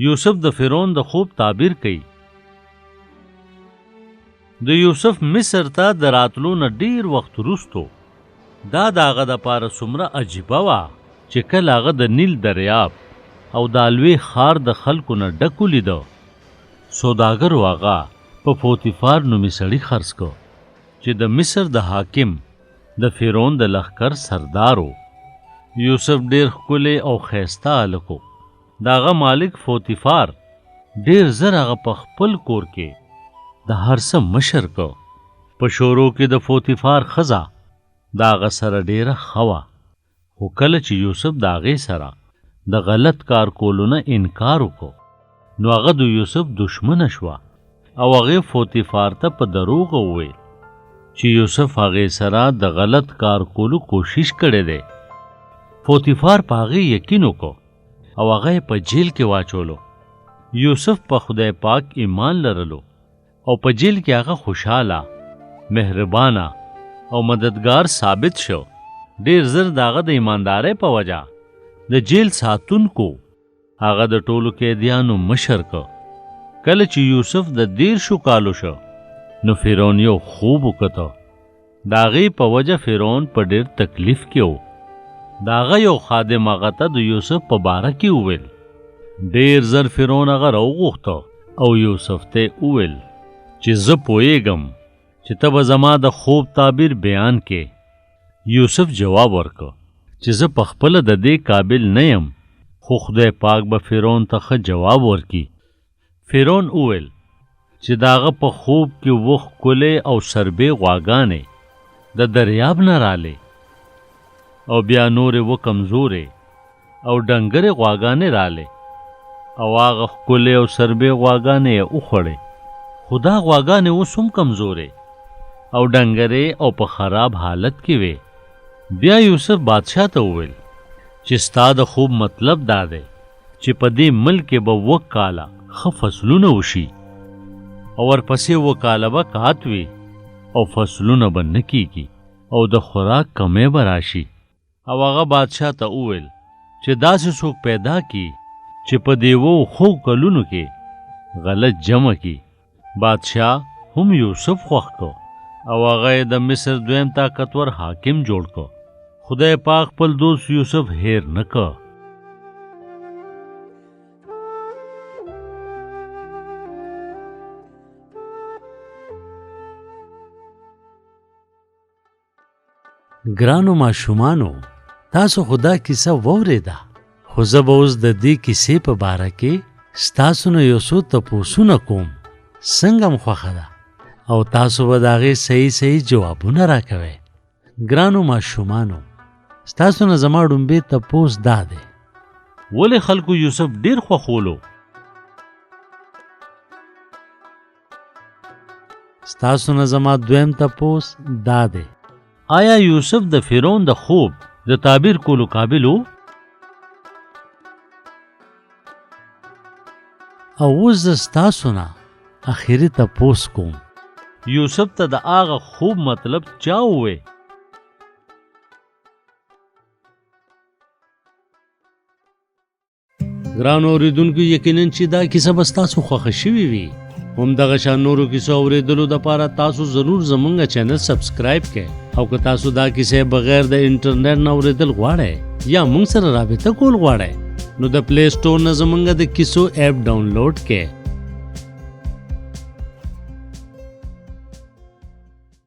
یوسف د فرعون د خوب تعبیر کوي. د یوسف مصر ته د راتلو نه ډیر وخت وروستو دا د هغه دپاره څومره عجیبه وه چې کله هغه د نیل دریاب او د الوی ښار د خلکو نه ډک ولیده. سوداګرو هغه په پوتیفار نومي سړي خرڅ کړ چې د مصر د حاکم د فرعون د لښکر سردار و. یوسف ډیر ښکلی او ښایسته هلک و. د هغه مالک پوتیفار ډیر زر هغه په خپل کور کې د هر څه مشر کو. په شورو کې د پوتیفار ښځه د هغه سره ډیره ښه وه، خو کله چې یوسف د هغې سره د غلط کار کولو نه انکار وکړو نو هغه د یوسف دشمنه شوه او هغې پوتیفار ته په دروغ وویل چې یوسف هغې سره د غلط کار کولو کوشش کړی دی. پوتیفار په هغې یقین وکړو او هغه یې په جیل کې واچولو. یوسف په خدای پاک ایمان لرلو او په جیل کې هغه خوشحاله، مهربانه او مددگار ثابت شو. ډیر زر د هغه د ایماندارۍ په وجه د جیل ساتونکو هغه د ټولو قیدیانو مشر کو. کله چې یوسف د 13 کالو شو نو فرعون یو خوب وکړو. د هغې په وجه فرعون په ډیر تکلیف کې و. د هغه یو خادم هغه ته د یوسف په باره کې وویل. ډیر زر فرعون هغه راوغوښته او یوسف ته وویل چې زه پوهیږم چې ته به زما د خوب تعبیر بیان کې. یوسف جواب ورکړ چې زه پخپله د دې قابل نه یم، خو خدای پاک به فرعون ته ښه جواب ورکړي. فرعون وویل چې د هغه په خوب کې اووه ښکلې او سربې غواګانې د دریاب نه رالې او بیا نورې اووه کمزورې او ډنګرې غواګانې رالې او هغه ښکلې او سربې غواګانې یې وخوړې. خو دا غواګانې اوس هم کمزورې او ډنګرې او په خراب حالت کې وې. بیا یوسف بادشاه ته وویل چې ستا د خوب مطلب دا دی چې په دې ملک کې به 2 کاله ښه فصلونه وشي او ورپسې 2 کاله به قحط وي او فصلونه به نه کیږي او د خوراک کمی به راشي. او هغه بادشاه ته وویل چې داسې څوک پیدا کی چې په دې 2 ښو کلونو کې غلط جمع کی. بادشاه هم یوسف خوښ کو او هغه یې د مصر 2م طاقتور حاکم جوړ کو. خدای پاک خپل دوست یوسف هیر نه که. ګرانو ماشومانو، تاسو خدا کیسه واورېده، خو زه به اوس د دې کیسې په باره کې ستاسو نه یو څو تپوسونه کوم. څنګه م خوښه ده او تاسو به د هغې صحیح جوابونه راکوئ. ګرانو ماشومانو، ستاسو نه زما ډومبې تپوس دا دی، ولې خلکو یوسف ډیر خوښولو؟ ستاسو نه زما 2م تپوس دا دی، آیا یوسف د فرعون د خوب د تعبیر کولو قابل و؟ او اوس زه ستاسو نه اخري تپوس کوم، یوسف ته د هغه خوب مطلب چا ووی؟ ګرانو اورېدونکو، یقینا چې دا کیسه به ستاسو خوښه شوې وي. همدغه شان نورو کیسو اورېدلو دپاره تاسو ضرور زمونږ چینل سبسکرایب کړئ او که تاسو دا کیسې بغیر د انټرنیټ نه اورېدل غواړئ یا موږ سره رابطه کول غواړئ نو د پلی سټور نه زمونږ د کیسو ایپ ډاونلوډ کړئ